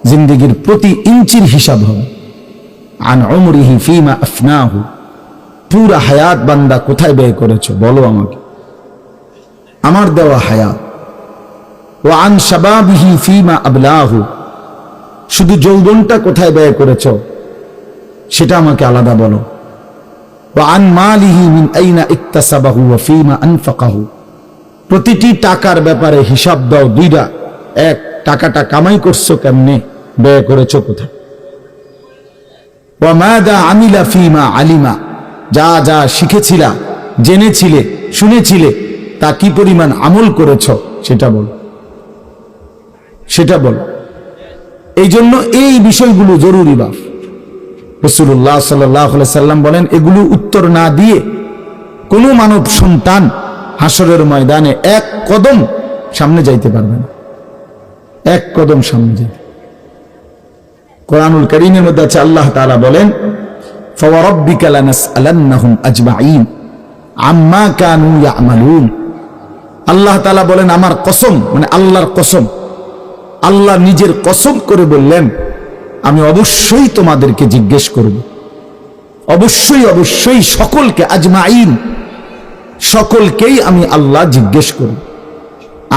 জিন্দেগির প্রতি ইঞ্চির হিসাব হবে। আন উমরিহি ফীমা আফনাহু, পুরা হায়াত বান্দা কোথায় ব্যয় করেছো বলো আমাকে, আমার দেওয়া হায়াত। ওয়া আন শাবাবিহি ফীমা আবলাহু, শুধু যৌবনটা কোথায় ব্যয় করেছো সেটা আমাকে আলাদা বলো। ওয়া আন মালিহি মিন আইনা ইকতাসাবাহু ওয়া ফীমা আনফাকাহু, প্রতিটি টাকার ব্যাপারে হিসাব দাও দুইটা। এক, টাকাটা কামাই করছো কেমনে, ব্যয় করেছো কোথায়। ওয়া মাযা আমিলা ফীমা আলিমা, যা যা শিখেছিলা, জেনেছিলে, শুনেছিলে, তা কি পরিমাণ আমল করেছো সেটা বল, সেটা বল। এই জন্য এই বিষয়গুলো জরুরি। বাপ রাসূলুল্লাহ সাল্লাল্লাহু আলাইহি সাল্লাম বলেন, এগুলো উত্তর না দিয়ে কোনো মানব সন্তান হাসরের ময়দানে এক কদম সামনে যাইতে পারবে না, এক কদম সামনে যাইতে। কোরআনুল কারীমের মধ্যে আছে, আল্লাহ তাআলা বলেন, ফাওয়ারাব্বিকা লানাসআলান্নাহুম আজমাইন আম্মা কানু ইয়ামালুন। আল্লাহ তাআলা বলেন, আমার কসম, মানে আল্লাহর কসম, আল্লাহ নিজের কসম করে বললেন, আমি অবশ্যই তোমাদেরকে জিজ্ঞেস করব, অবশ্যই অবশ্যই সকলকে, আজমাইন, সকলকেই আমি আল্লাহ জিজ্ঞেস করব,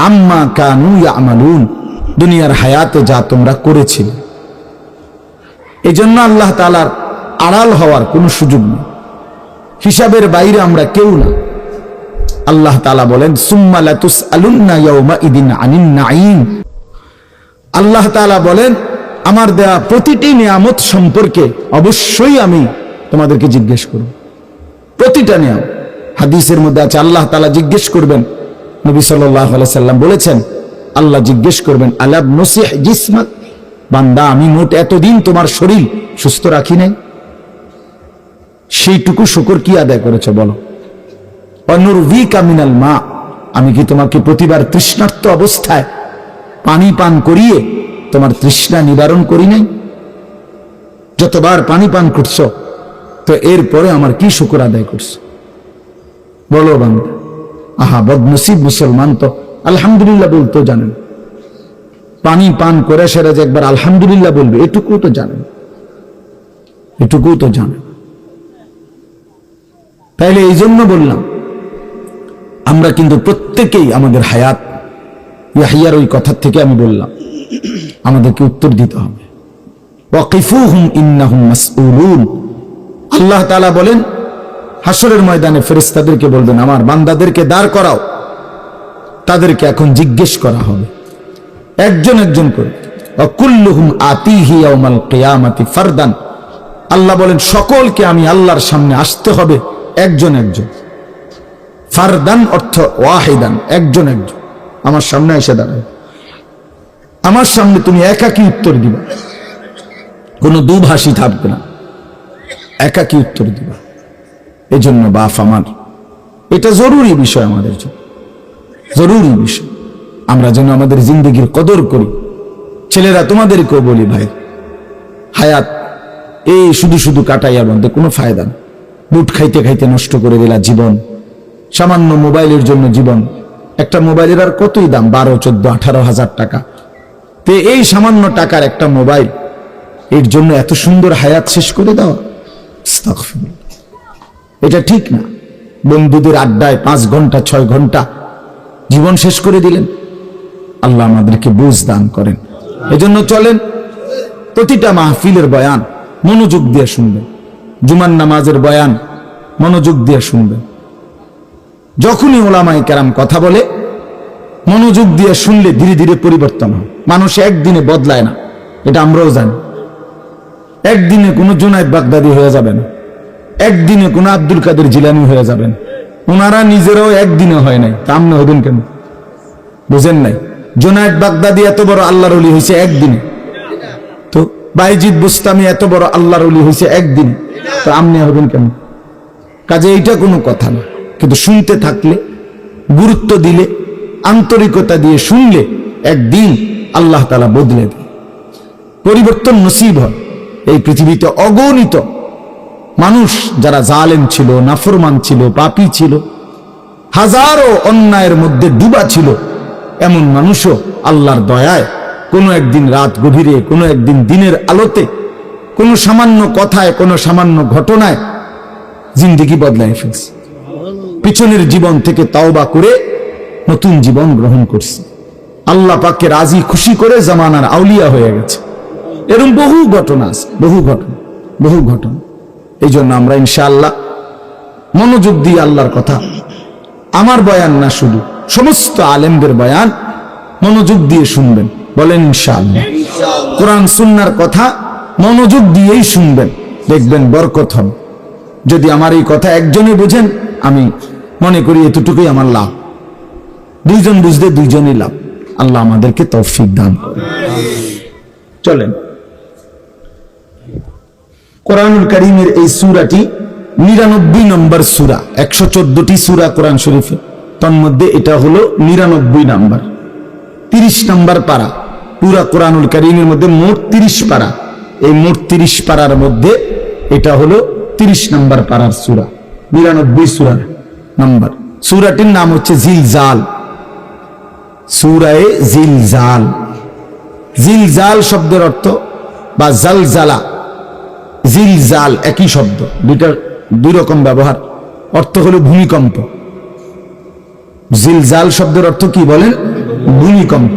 আম্মা কানু ইয়ামালুন, দুনিয়ার হায়াতে যা তোমরা করেছিলে। এই জন্য আল্লাহ তাআলার আড়াল হওয়ার কোনো সুযোগ নেই, হিসাবের বাইরে আমরা কেউ না। আল্লাহ তাআলা বলেন, সুম্মা লাতুসআলুন্না ইয়াউমাইদিন আনিন নাঈম। আল্লাহ তাআলা বলেন, আমার দেয়া প্রতিটি নিয়ামত সম্পর্কে অবশ্যই আমি তোমাদেরকে জিজ্ঞেস করব, প্রতিটা নিয়ামত। হাদিসের মধ্যে আছে, আল্লাহ তাআলা জিজ্ঞেস করবেন, নবী সাল্লাল্লাহু আলাইহি সাল্লাম বলেছেন, আল্লাহ জিজ্ঞেস করবেন, আলাম নুসিহ জিসমাক, বান্দা আমি মোট এতদিন তোমার শরীর সুস্থ রাখি নাই, সেইটুকু শুকর কি আদায় করেছো বলো। অনুরভিকা মিনাল মা, আমি কি তোমাকে প্রতিবার তৃষ্ণার্ত অবস্থায় পানি পান করিয়ে তোমার তৃষ্ণা নিবারণ করি নাই? যতবার পানি পান করছো, তো এরপরে আমার কি শুকর আদায় করছো বলো বান্দা। আহা বদনসিব মুসলমান তো আলহামদুলিল্লাহ বলতেও জানেন, পানি পান করে সেরা যে একবার আলহামদুলিল্লাহ বলবে এটুকু তো জানেন, এটুকু তো জানেন। তাইলে এই জন্য বললাম, আমরা কিন্তু প্রত্যেকেই আমাদের হায়াত, ইয়াহইয়ার ওই কথার থেকে আমি বললাম, আমাদেরকে উত্তর দিতে হবে। ওয়াকিফুহুম ইন্নাহুম মাসউলুন। আল্লাহ তাআলা বলেন, হাসরের ময়দানে ফেরেশতাদেরকে বলবেন, আমার বান্দাদেরকে দাঁড় করাও, তাদেরকে এখন জিজ্ঞেস করা হবে একজন একজন করে। ওয়াকুল্লুহুম আতিহি ইয়াউমাল কিয়ামাতি ফারদান। আল্লাহ বলেন, সকলকে আমি আল্লাহর সামনে আসতে হবে একজন একজন। ফারদান অর্থ ওয়াহিদান, একজন একজন আমার সামনে এসে দাঁড়াবে, আমার সামনে তুমি একাকী উত্তর দিবা, কোনো দুভাষী থাকবে না, একাকী উত্তর দিবা। এই জন্য বাপ আমার, এটা জরুরি বিষয়, আমাদের জন্য জরুরি বিষয়। আমরা যেন আমাদের জিন্দগির কদর করি। ছেলেরা তোমাদেরকেও বলি, ভাই, হায়াত এই শুধু শুধু কাটাইয়া বলতে কোনো ফায়দা না। বুট খাইতে খাইতে নষ্ট করে দিলা জীবন, সামান্য মোবাইলের জন্য জীবন। একটা মোবাইলের আর কতই দাম, 12, 14, 18 হাজার টাকা। তে এই সামান্য টাকার একটা মোবাইল, এর জন্য এত সুন্দর হায়াত শেষ করে দেওয়া, আস্তাগফিরুল্লাহ, এটা ঠিক না। বন্ধুদের আড্ডায় 5 ঘন্টা 6 ঘন্টা জীবন শেষ করে দিলেন। আল্লাহ আমাদেরকে বুঝ দান করেন। এজন্য চলেন, প্রতিটা মাহফিলের বয়ান মনোযোগ দিয়ে শুনবেন, জুমার নামাজের বয়ান মনোযোগ দিয়ে শুনবেন। যখনই ওলামায়ে কেরাম কথা বলে, মনোযোগ দিয়ে শুনলে ধীরে ধীরে পরিবর্তন হয়। মানুষ একদিনে বদলায় না, এটা আমরাও জানি। একদিনে কোনো জুনায়েদ বাগদাদি হয়ে যাবে না, একদিনে কোনো আব্দুল কাদের জিলানী হয়ে যাবেন। ওনারা নিজেরাও একদিনে হয় নাই, তা আপনি হবেন কেন? বুঝেন নাই? জুনায়েদ বাগদাদি এত বড় আল্লাহর ওলি হয়েছে একদিনে, তো বাইজিদ বুস্তামি এত বড় আল্লাহর ওলি হয়েছে একদিনে, তো আপনি হবেন কেন? কাজে এইটা কোনো কথা না। কিন্তু শুনতে থাকলে, গুরুত্ব দিলে, আন্তরিকতা দিয়ে শুনলে, একদিন আল্লাহ তাআলা বদলে দেয়, পরিবর্তন নসিব হয়। এই পৃথিবীতে অগণিত মানুষ যারা জালেম ছিল, নাফরমান ছিল, পাপী ছিল, হাজারো অন্যায়ের মধ্যে ডুবা ছিল, এমন মানুষও আল্লাহর দয়ায় কোনো একদিন রাত গভীরে, কোনো একদিন দিনের আলোতে, কোনো সামান্য কথায়, কোনো সামান্য ঘটনায় জিন্দেগি বদলায় ফেলছে। পিছনের জীবন থেকে তওবা করে নতুন জীবন গ্রহণ করছে, আল্লাহ পাককে রাজি খুশি করে জামানার আউলিয়া হয়ে গেছে। এরকম বহু ঘটনা আছে, বহু ঘটনা। এই জন্য আমরা ইনশাআল্লাহ মনোযোগ দিয়ে আল্লাহর কথা, আমার বয়ান না শুধু, সমস্ত আলেমদের বয়ান মনোযোগ দিয়ে শুনবেন। বলেন ইনশাআল্লাহ। কোরআন সুন্নাহর কথা মনোযোগ দিয়েই শুনবেন, দেখবেন বরকত হবে। যদি আমার এই কথা একজনই বুঝেন, আমি মনে করি এতটুকুই আমার লাভ। দুইজন বুঝলে দুইজনই লাভ। আল্লাহ আমাদেরকে তৌফিক দান করেন। চলেন, কোরআনুল কারীমের এই সূরাটি 99 নম্বর সূরা। 114টি সূরা কোরআন শরীফে, তন্মধ্যে এটা হলো 99 নাম্বার, 30 নম্বর পারা। পুরা কোরআনুল কারীমের মধ্যে মোট 30 পারা। এই মোট 30 পারার মধ্যে এটা হলো 30 নম্বর পারার সূরা, 99 সূরা নাম্বার। সূরাটির নাম হচ্ছে জিলজাল, সূরায়ে জিলজাল। জিলজাল শব্দের অর্থ বা জালজালা, জিলজাল একই শব্দ, দুইটার দুই রকম ব্যবহার। অর্থ হলো ভূমিকম্প। জিলজাল শব্দের অর্থ কি বলেন? ভূমিকম্প।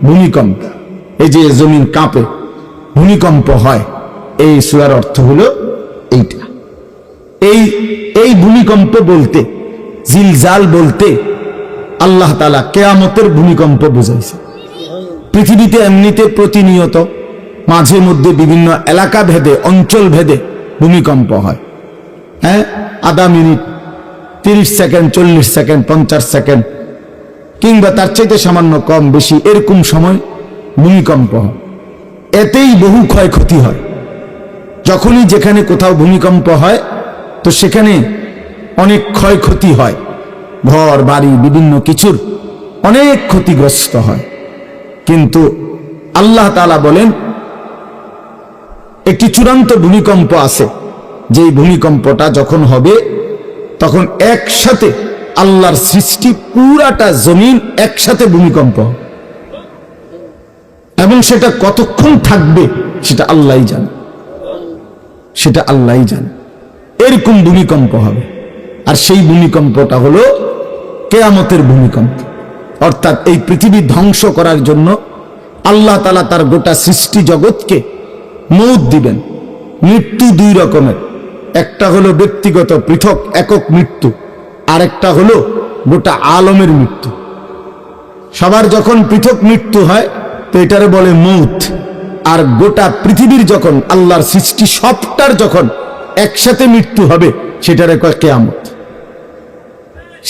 ভূমিকম্প, এই যে জমিন কাঁপে, ভূমিকম্প হয়, এই সূরার অর্থ হলো এইটা। এই ভূমিকম্প বলতে, জিলজাল বলতে আল্লাহ তাআলা কিয়ামতের ভূমিকম্প বুঝাইছে। পৃথিবীতে এমনিতে প্রতিনিয়ত মাঝে মধ্যে বিভিন্ন এলাকা ভেদে, অঞ্চল ভেদে ভূমিকম্প হয়। হ্যাঁ, আধা মিনিট, 30 সেকেন্ড, 40 সেকেন্ড, 50 সেকেন্ড, কিংবা তার চাইতে সামান্য কম বেশি এরকম সময় ভূমিকম্প হয়। এতেই বহু ক্ষয়ক্ষতি হয়। যখনই যেখানে কোথাও ভূমিকম্প হয়, তো সেখানে অনেক ক্ষয়ক্ষতি হয়, ঘর বাড়ি বিভিন্ন কিছুর অনেক ক্ষতিগ্রস্ত হয়। কিন্তু আল্লাহ তাআলা বলেন একটি চূড়ান্ত ভূমিকম্প আছে, যেই ভূমিকম্পটা যখন হবে তখন একসাথে আল্লাহর সৃষ্টি পুরাটা জমিন একসাথে ভূমিকম্প, এবং সেটা কতক্ষণ থাকবে সেটা আল্লাহই জানে, সেটা আল্লাহই জানে। এরকম ভূমিকম্প হবে, আর সেই ভূমিকম্পটা হলো কিয়ামতের ভূমিকম্প। অর্থাৎ এই পৃথিবী ধ্বংস করার জন্য আল্লাহ তাআলা তার গোটা সৃষ্টি জগৎকে মৌত দিবেন। মৃত্যু দুই রকমের, একটা হলো ব্যক্তিগত পৃথক একক মৃত্যু, আর একটা হলো গোটা আলমের মৃত্যু। সবার যখন পৃথক মৃত্যু হয় তো এটারে বলে মৌত, আর গোটা পৃথিবীর যখন আল্লাহর সৃষ্টি সবটার যখন একসাথে মৃত্যু হবে সেটারে কয় কিয়ামত।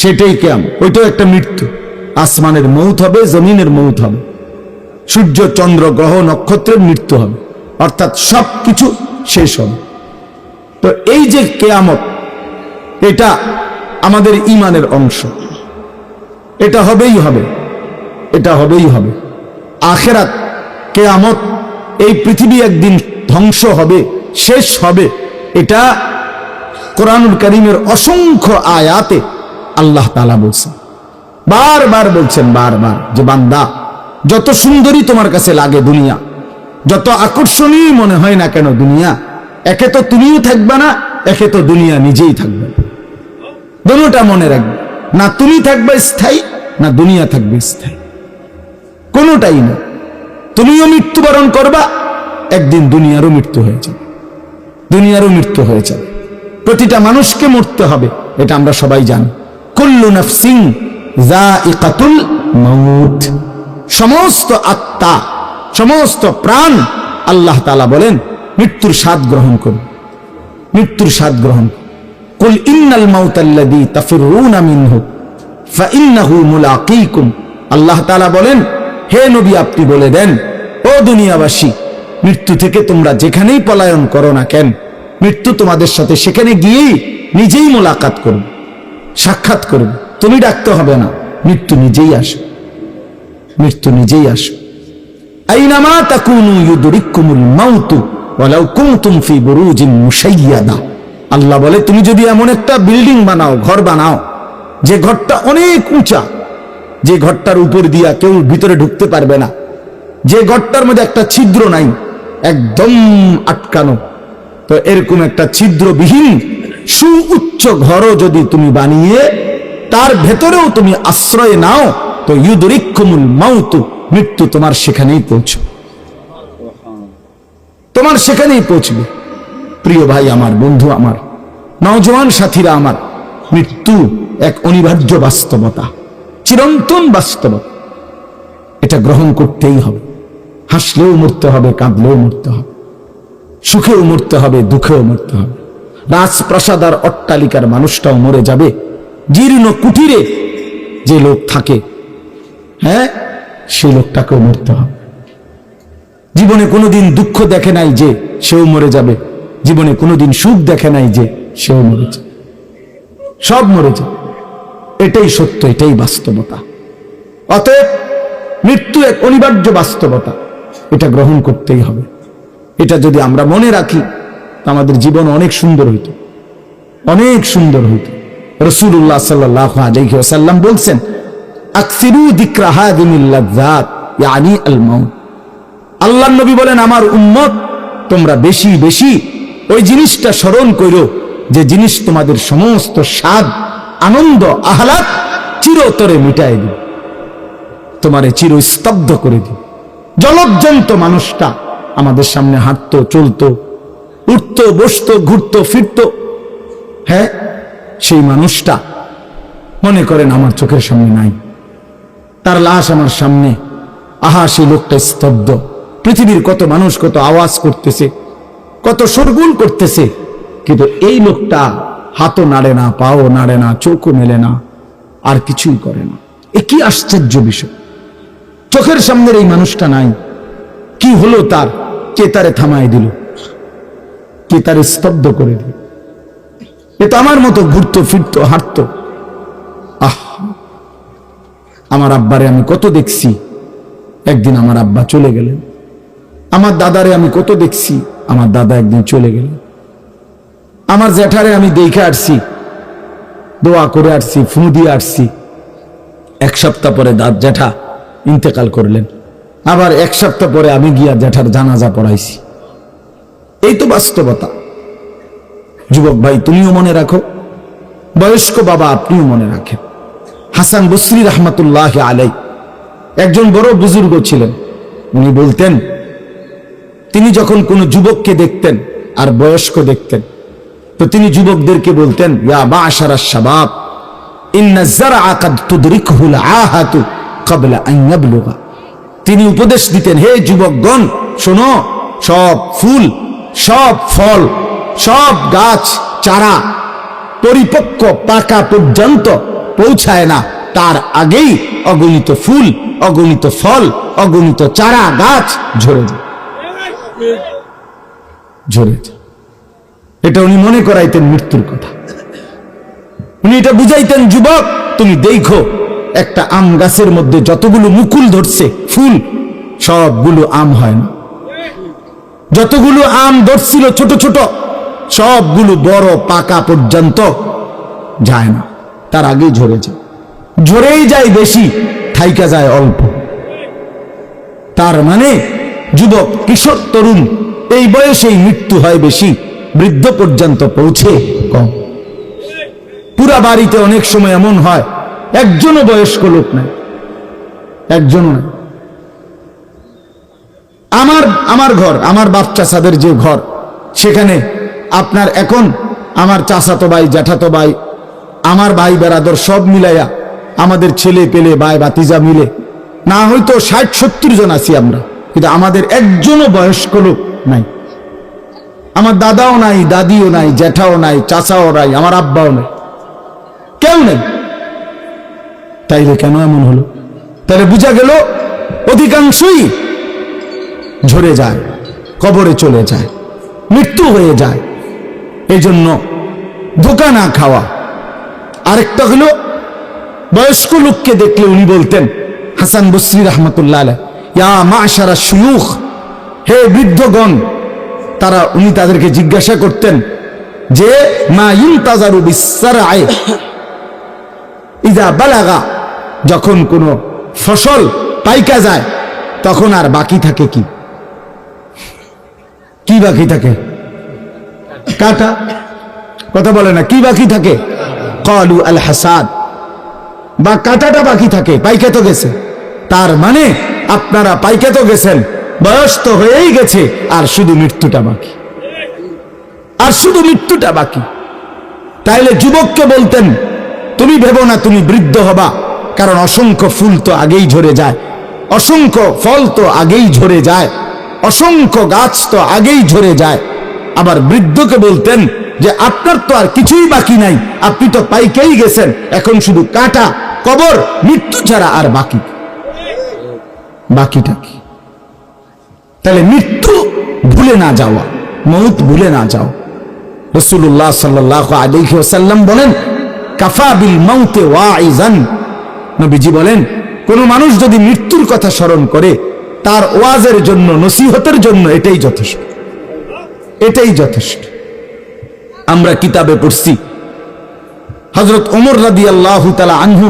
সেটাই কিয়ামত, ওইটাও একটা মৃত্যু। আসমানের মৌত হবে, জমিনের মৌত হবে, সূর্য চন্দ্র গ্রহ নক্ষত্রের মৃত্যু হবে, অর্থাৎ সবকিছু শেষ হবে। তো এই যে কিয়ামত, এটা আমাদের ঈমানের অংশ, এটা হবেই হবে, এটা হবেই হবে। আখিরাত, কিয়ামত, এই পৃথিবী একদিন ধ্বংস হবে, শেষ হবে, এটা কোরআনুল কারীমের অসংখ্য আয়াতে আল্লাহ তাআলা বলছেন, বারবার বলছেন, বারবার, যে বান্দা যত সুন্দরী তোমার কাছে লাগে দুনিয়া, যত আকর্ষণীয় মনে হয় না কেন দুনিয়া, একে তো তুমিও থাকবে না, একে তো দুনিয়া নিজেই থাকবে। দুটোটা মনে রাখবে, না তুমি থাকবে স্থায়ী, না দুনিয়া থাকবে স্থায়ী, কোনোটাই না। তুমিও মৃত্যুবরণ করবা, একদিন দুনিয়ারও মৃত্যু হয়ে যাবে, দুনিয়ারও মৃত্যু হয়ে যাবে। প্রতিটা মানুষকে মরতে হবে, এটা আমরা সবাই জানি। কুল্লু নাফসিন যায়িকাতুল মাউত, সমস্ত আত্মা, সমস্ত প্রাণ, আল্লাহ তাআলা বলেন মৃত্যুর স্বাদ গ্রহণ করুন, মৃত্যুর স্বাদ গ্রহণ। কুল ইন্নাল মাউতাল্লাযী তাফিরুনা মিনহু ফাইন্নাহু মুলাকীকুম, আল্লাহ তাআলা বলেন হে নবী আপনি বলে দেন, ও দুনিয়াবাসী, মৃত্যু থেকে তোমরা যেখানেই পলায়ন করো না কেন, মৃত্যু তোমাদের সাথে সেখানে গিয়েই নিজেই মোলাকাত করবে, সাক্ষাৎ করবে। তুমি ডাকতে হবে না, মৃত্যু নিজেই আসে, মৃত্যু নিজেই আসে। আইনামা তাকুনু ইউদরিকুমুল মাউতু ওয়ালাউ কুনতুম ফি বুরুজিন মুশাইয়াদা, আল্লাহ বলে তুমি যদি এমন একটা বিল্ডিং বানাও, ঘর বানাও, যে ঘরটা অনেক উঁচা, যে ঘরটার উপর দিয়া কেউ ভিতরে ঢুকতে পারবে না, যে ঘরটার মধ্যে একটা ছিদ্র নাই, একদম আটকানো, তো এরকম একটা ছিদ্রবিহীন সুউচ্চ ঘরও যদি তুমি বানিয়ে তার ভেতরেও তুমি আশ্রয় নাও, তো ইউদরিকুমুল মাউতু, মৃত্যু তোমার সেখানেই পৌঁছবে, তোমার সেখানেই পৌঁছবে। প্রিয় ভাই আমার, বন্ধু আমার, নওজওয়ান সাথীরা আমার, মৃত্যু এক অনিবার্য বাস্তবতা, চিরন্তন বাস্তবতা। এটা গ্রহণ করতেই হবে। হাসলেও মরতে হবে, কাঁদলেও মরতে হবে, সুখেও মরতে হবে, দুঃখেও মরতে হবে। রাজপ্রাসাদ আর অট্টালিকার মানুষটাও মরে যাবে, জীর্ণ কুটিরে যে লোক থাকে, হ্যাঁ, সেই লোকটাকেও মরতে হবে। জীবনে কোনোদিন দুঃখ দেখে নাই যে সেও মরে যাবে, জীবনে কোনোদিন সুখ দেখে নাই যে সেও মরে যাবে, সব মরে যাবে। এটাই সত্য, এটাই বাস্তবতা। অতএব মৃত্যু এক অনিবার্য বাস্তবতা, এটা গ্রহণ করতেই হবে। এটা যদি আমরা মনে রাখি, আমাদের জীবন অনেক সুন্দর হইত, অনেক সুন্দর হইত। রাসূলুল্লাহ সাল্লাল্লাহু আলাইহি ওয়াসাল্লাম বলছেন, আকসিরু যিকরা হাযিমিল লাযযাত ইয়ানি আল মাউত। আল্লাহর নবী বলেন, আমার উম্মত তোমরা বেশি বেশি ওই জিনিসটা স্মরণ করো যে জিনিস তোমাদের সমস্ত স্বাদ, আনন্দ, আহ্লাদ চিরতরে মিটায় দিবে, তোমারে চিরস্তব্ধ করে দিবে। জলজ্জন্ত মানুষটা আমাদের সামনে হাঁটতো, চলতো, উঠতো, বসতো, ঘুরতো, ফিরতো, হ্যাঁ, সেই মানুষটা মনে করেন আমার চোখের সামনে নাই, তার লাশ আমার সামনে, আহা সেই লোকটা স্তব্ধ। পৃথিবীর কত মানুষ কত আওয়াজ করতেছে, কত শোরগোল করতেছে, কিন্তু এই লোকটা হাতও নাড়ে না, পাও নাড়ে না, চোখও মেলে না, আর কিছুই করে না। এ কি আশ্চর্য বিষয়! চোখের সামনের এই মানুষটা নাই, কি হলো তার? কে তারে থামায় দিল? কে তারে স্তব্ধ করে দিল? এ তো আমার মতো ঘুরতো, ফিরতো, হাঁটতো। আহ, আমার আব্বারে আমি কত দেখছি, একদিন আমার আব্বা চলে গেলেন। আমার দাদারে আমি কত দেখছি, আমার দাদা একদিন চলে গেলেন। আমার জ্যাঠারে আমি দেখে আসছি, দোয়া করে আসছি, ফু দিয়ে আসছি। এক সপ্তাহ পরে জ্যাঠা ইন্তেকাল করলেন, আবার এক সপ্তাহ পরে আমি গিয়া জ্যাঠার জানাজা পড়াইছি। এই তো বাস্তবতা। যুবক ভাই, তুমিও মনে রাখো, বয়স্ক বাবা আপনিও মনে রাখেন। হাসান বসরি রহমতুল্লাহ আলাই একজন বড় বুজুর্গ ছিলেন। উনি বলতেন, তিনি যখন কোনো যুবককে দেখতেন আর বয়স্ক দেখতেন, তো তিনি যুবকদেরকে বলতেন, ইয়া মা'শারাশ শাবাব ইন্না যারআ কাদ তুদরিকুহুল আহাতু ক্বাবলা আন ইয়াবলুগা। তিনি উপদেশ দিতেন, হে যুবকগণ শোনো, সব ফুল, সব ফল, সব গাছ চারা পরিপক্ক পাকা পর্যন্ত পৌঁছায় না, তার আগেই অগণিত ফুল, অগণিত ফল, অগণিত চারা গাছ ঝরে যায়, ঝরে যায়। এটা উনি মনে করাইতেন মৃত্যুর কথা। উনি এটা বুঝাইতেন, যুবক তুমি দেখো, একটা আম গাছের মধ্যে যতগুলো মুকুল ধরছে, ফুল, সবগুলো আম হয় না। যতগুলো আম ধরছিল ছোট ছোট, সবগুলো বড় পাকা পর্যন্ত যায় না, তার আগেই ঝরে যায়। ঝরেই যায় বেশি, থাইকা যায় অল্প। তার মানে যুবক, কিশোর, তরুণ এই বয়সেই মৃত্যু হয় বেশি, বৃদ্ধ পর্যন্ত পৌঁছে কম। পুরা বাড়িতে অনেক সময় এমন হয় একজনও বয়স্ক লোক নাই, একজন নাই। আমার ঘর, আমার বাপ চাচাদের যে ঘর, সেখানে আপনার এখন আমার চাচাতো ভাই, জ্যাঠাতো ভাই, আমার ভাই বেরাদর সব মিলাইয়া আমাদের ছেলে পেলে ভাই ভাতিজা মিলে না হয়তো 60-70 জন আছি আমরা, কিন্তু আমাদের একজনও বয়স্ক লোক নাই। আমার দাদাও নাই, দাদিও নাই, জ্যাঠাও নাই, চাচাও নাই, আমার আব্বাও নাই, কেউ নেই। তাইলে কেন এমন হলো? তাহলে বুঝা গেল অধিকাংশই ঝরে যায়, কবরে চলে যায়, মৃত্যু হয়ে যায়। এই জন্য ধোঁকা না খাওয়া। আরেকটা হলো, বয়স্ক লোককে দেখলে উনি বলতেন, হাসান বসরি রহমতুল্লাহ আলাইহি, ইয়া মা'শারা শুয়ুখ, হে বৃদ্ধগণ। উনি তাদেরকে জিজ্ঞাসা করতেন যে, মা ইনতাজারু বিসসারআ ইযা বালাগা, যখন কোনো ফসল পাইকা যায়, তখন আর বাকি থাকে কি? কি বাকি থাকে? কাটা। কথা বলে না, কি বাকি থাকে? ক্বালু আল হাসাদ, বা কাটাটা বাকি থাকে, পাইকে তো গেছে। তার মানে আপনারা পাইকে তো গেছেন, বয়স তো হয়েই গেছে, আর শুধু মৃত্যুটা বাকি, আর শুধু মৃত্যুটা বাকি। তাইলে যুবককে বলতেন, তুমি ভেবো না তুমি বৃদ্ধ হবা, কারণ অসংখ্য ফুল তো আগেই ঝরে যায়, অসংখ্য ফল তো আগেই ঝরে যায়, অসংখ্য গাছ তো আগেই ঝরে যায়। আবার বৃদ্ধকে বলতেন যে আপনার তো আর কিছুই বাকি নাই, আপনি তো পাইকেই গেছেন, এখন শুধু কাটা, কবর, মৃত্যু ছাড়া আর বাকিটা কি? তাহলে মৃত্যু ভুলে না যাওয়া, মউত ভুলে না যাও। রাসূলুল্লাহ সাল্লাল্লাহু আলাইহি ওয়াসাল্লাম বলেন, কাফা বিল মাউতে ওয়াইজান। নবীজি বলেন, কোন মানুষ যদি মৃত্যুর কথা স্মরণ করে, তার ওয়াজের জন্য, নসিহতের জন্য এটাই যথেষ্ট, এটাই যথেষ্ট। আমরা কিতাবে পড়ছি, হযরত ওমর রাদিয়াল্লাহু তাআলা আনহু